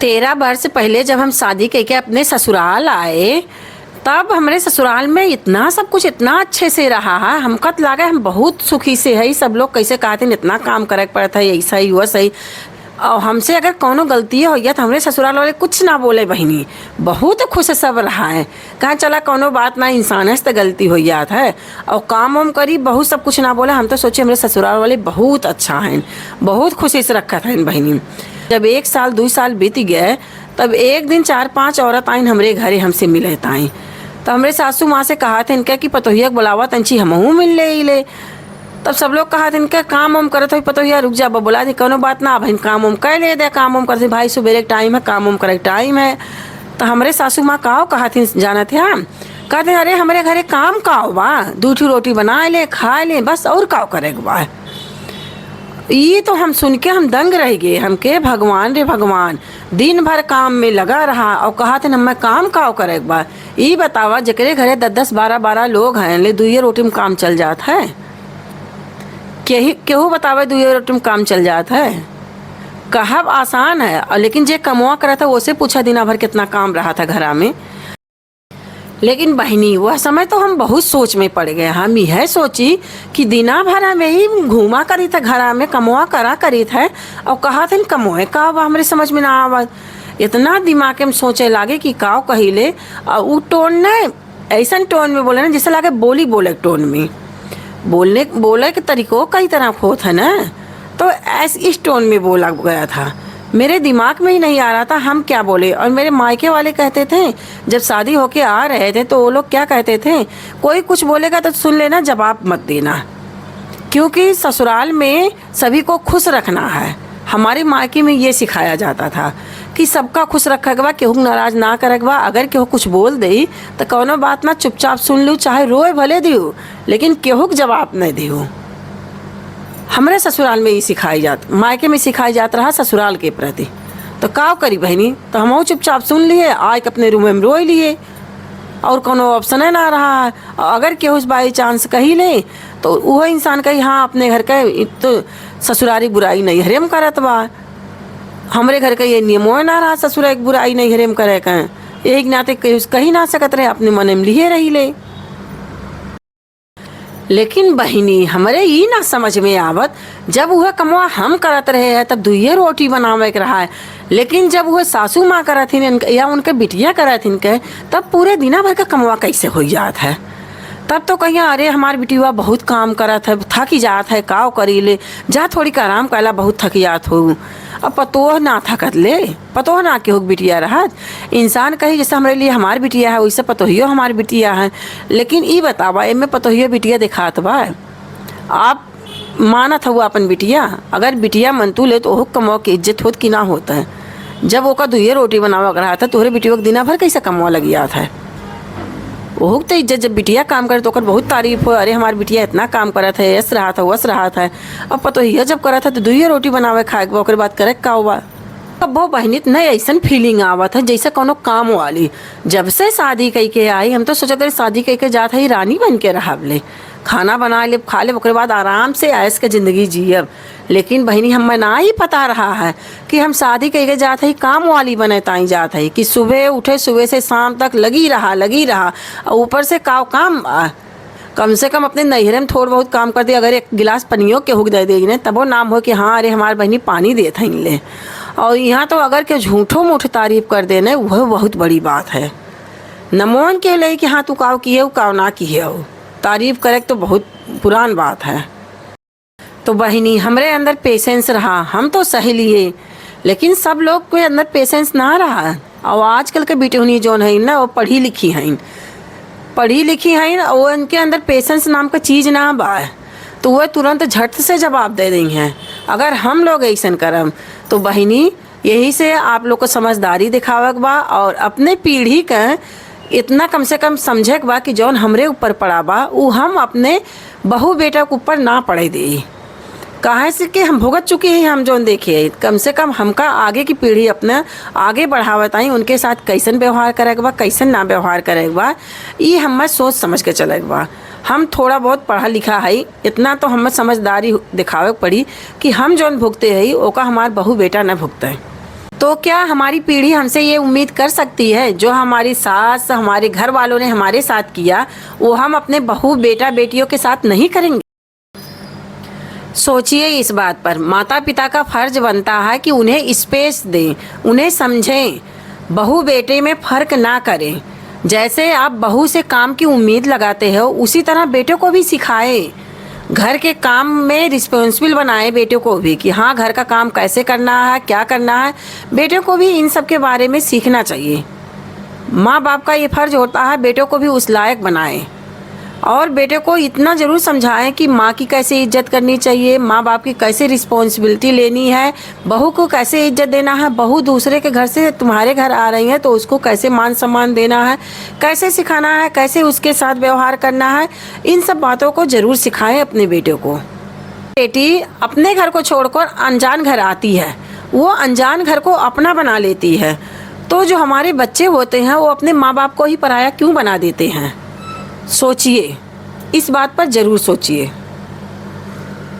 13 वर्ष पहले जब हम शादी करके अपने ससुराल आए, तब हमारे ससुराल में इतना सब कुछ इतना अच्छे से रहा है। हमका तो लगा हम बहुत सुखी से है। सब लोग कैसे कहते हैं इतना काम करे पड़ता है, ऐसा ही हुआ सही। और हमसे अगर कोनो गलती हो गया तो हमारे ससुराल वाले कुछ ना बोले, बहनी बहुत खुश सब रहा है। कहाँ चला कोनो बात ना, इंसान से तो गलती हो जाता है। और काम वाम करी बहुत सब कुछ ना बोले। हम तो सोचे हमारे ससुराल वाले बहुत अच्छा हैं, बहुत खुशी से रखा था इन बहनी। जब 1 साल 2 साल बीत गए, तब एक दिन 4-5 औरत आइन हमारे घरे हमसे मिले ताई। तो हमारे सासू माँ से कहा था इनका कि पतोहिया बुलावा तंची हमहू मिल ले। तब सब लोग कहा था इनका काम वाम करत हो, पतोहिया रुक जा बोला दी कोनो बात ना, बहन काम वाम कर ले दे। काम वाम करते भाई सुबह टाइम है, काम वाम करे टाइम है। तो हमारे सासू माँ काओ कहा थी जाना थे हम, कहते अरे हमारे घरे काम काओ बा, 2 रोटी बना ले खा ले बस, और काओ करे बा। ये तो हम सुन के हम दंग रह गए। हम के भगवान रे भगवान, दिन भर काम में लगा रहा और कहा थे मैं काम काओ करे एक बार। ये बतावा जकरे घरे 10-10 12-12 लोग हैं, ले 2 रोटी में काम चल जाता है। केहू बतावे 2 रोटी में काम चल जाता है। कहब आसान है, और लेकिन जे कमवा करा था वो से पूछा दिना भर कितना काम रहा था घरा में। लेकिन बहनी वह समय तो हम बहुत सोच में पड़ गए। हम यह सोची कि दिना भर में ही घूमा करी था घरा में, कमवा करा करी था और कहा था कमोए का हमारे समझ में ना आवा। इतना दिमाग में सोचे लागे कि काव कहिले। और वो टोन न ऐसा टोन में बोले ना जैसे लागे बोली बोले टोन में, बोले के तरीकों कई तरह होता है ना। तो ऐसे इस टोन में बोला गया था, मेरे दिमाग में ही नहीं आ रहा था हम क्या बोले। और मेरे मायके वाले कहते थे, जब शादी होके आ रहे थे तो वो लोग क्या कहते थे, कोई कुछ बोलेगा तो सुन लेना, जवाब मत देना, क्योंकि ससुराल में सभी को खुश रखना है। हमारे मायके में ये सिखाया जाता था कि सबका खुश रखेगा, केहू नाराज ना करेगा। अगर केहू कुछ बोल दे तो कोनो बात ना, चुपचाप सुन लूँ, चाहे रोए भले दियो, लेकिन केहू जवाब नहीं दियो। हमारे ससुराल में ये सिखाई जात, मायके में सिखाई जात रहा ससुराल के प्रति। तो काव करी बहनी, तो हम चुपचाप सुन लिए, आके अपने रूम में रोई लिए, और कोनो ऑप्शन है ना रहा है। अगर केहू बाई चांस कही ले तो वह इंसान कही हाँ अपने घर का तो ससुरारी बुराई नहीं हरेम करत बा। हमारे घर का ये नियमों ना रहा ससुरारी बुराई नहीं हरेम करे कहें, एक नाते कही ना सकत रहे, अपने मन में लिए रही ले। लेकिन बहिनी हमारे ये ना समझ में आवत, जब वह कमवा हम करत रहे हैं तब 2 रोटी बनावे के रहा है, लेकिन जब वह सासू माँ करथिन या उनके बिटिया करथिन के, तब पूरे दिना भर का कमवा कैसे हो जात है। तब तो कहिए अरे हमार बिटिया बहुत काम करत है, थक जात है, काव करी ले जा थोड़ी का आराम कैला, बहुत थक जात हो। अब पतोह ना थकत ले, पतोह ना के हो बिटिया रहत। इंसान कही जैसे हमारे लिए हमार बिटिया है वैसे पतोहियो हमार बिटिया है। लेकिन ये बतावा इनमें पतोहियो बिटिया दिखात बा, आप मानत हुआ अपन बिटिया, अगर बिटिया मनतू ले तो कमवा की इज्जत होत कि ना होता है। जब वो का 2 रोटी बनावा रहा था तोहरे बिटिया को दिना भर कैसे कमवा लगी आता है। वो तो इज्जत जब बिटिया काम करे तो बहुत तारीफ हो, अरे हमारी बिटिया इतना काम करा था, ऐस रहा था वस रहा था। अब पतोहिया जब करा था तो 2 रोटी बनावे खाए के बाद करे का हुआ। अब वो बहनित नहीं ऐसा फीलिंग आवत है जैसे कोनो काम वाली। जब से शादी कई के आई हम तो सोचते रहे शादी कई के जात है रानी बन के रहब ले, खाना बना ले खा ले, उसके बाद आराम से ऐश के ज़िंदगी जियब। लेकिन बहनी हमें ना ही पता रहा है कि हम शादी कई जात है काम वाली बने ताई जात है कि सुबह उठे सुबह से शाम तक लगी रहा और ऊपर से काम कम से कम अपने नैहरे में थोड़ा बहुत काम कर दे। अगर 1 गिलास पनियों के हुक दे देगी तब वो नाम हो कि हाँ अरे हमारी बहनी पानी दे था ले। और यहाँ तो अगर के झूठों मूठ तारीफ कर देने वह बहुत बड़ी बात है। नमोन के लिए कि हाँ तू काव की है काव ना की है, तारीफ करे तो बहुत पुरान बात है। तो बहनी हमारे अंदर पेशेंस रहा, हम तो सही लिए, लेकिन सब लोग के अंदर पेशेंस ना रहा। और आजकल के बेटी जोन है ना वो पढ़ी लिखी हैं और उनके अंदर पेशेंस नाम का चीज़ ना बा, तो वह तुरंत झट से जवाब दे देंगे हैं। अगर हम लोग ऐसा करम तो बहनी यही से आप लोग को समझदारी दिखावक बा और अपने पीढ़ी का इतना कम से कम समझे बा कि जौन हमरे ऊपर पड़ा बा वो हम अपने बहू बेटा के ऊपर ना पड़े दे। कहाँ से कि हम भुगत चुके हैं, हम जौन देखे कम से कम हमका आगे की पीढ़ी अपना आगे बढ़ावत आई, उनके साथ कैसन व्यवहार करेगा बा कैसन ना व्यवहार करेगा बा, ये हमें सोच समझ के चलेगा बा। हम थोड़ा बहुत पढ़ा लिखा है, इतना तो हमें समझदारी दिखावे पड़ी कि हम जौन भुगते हैं ओका हमार बहू बेटा न भुगते। तो क्या हमारी पीढ़ी हमसे ये उम्मीद कर सकती है जो हमारी सास हमारे घर वालों ने हमारे साथ किया वो हम अपने बहू बेटा बेटियों के साथ नहीं करेंगे? सोचिए इस बात पर। माता पिता का फर्ज बनता है कि उन्हें स्पेस दें, उन्हें समझें, बहू बेटे में फ़र्क ना करें। जैसे आप बहू से काम की उम्मीद लगाते हो उसी तरह बेटे को भी सिखाएं। घर के काम में रिस्पॉन्सिबल बनाएं बेटे को भी कि हाँ घर का काम कैसे करना है, क्या करना है। बेटे को भी इन सब के बारे में सीखना चाहिए। माँ बाप का ये फ़र्ज होता है बेटों को भी उस लायक बनाएं और बेटे को इतना ज़रूर समझाएं कि माँ की कैसे इज्जत करनी चाहिए, माँ बाप की कैसे रिस्पॉन्सिबिलिटी लेनी है, बहू को कैसे इज्जत देना है, बहू दूसरे के घर से तुम्हारे घर आ रही है तो उसको कैसे मान सम्मान देना है, कैसे सिखाना है, कैसे उसके साथ व्यवहार करना है। इन सब बातों को ज़रूर सिखाएं अपने बेटे को। बेटी अपने घर को छोड़कर अनजान घर आती है, वो अनजान घर को अपना बना लेती है। तो जो हमारे बच्चे होते हैं वो अपने माँ बाप को ही पराया क्यों बना देते हैं? सोचिए, इस बात पर ज़रूर सोचिए।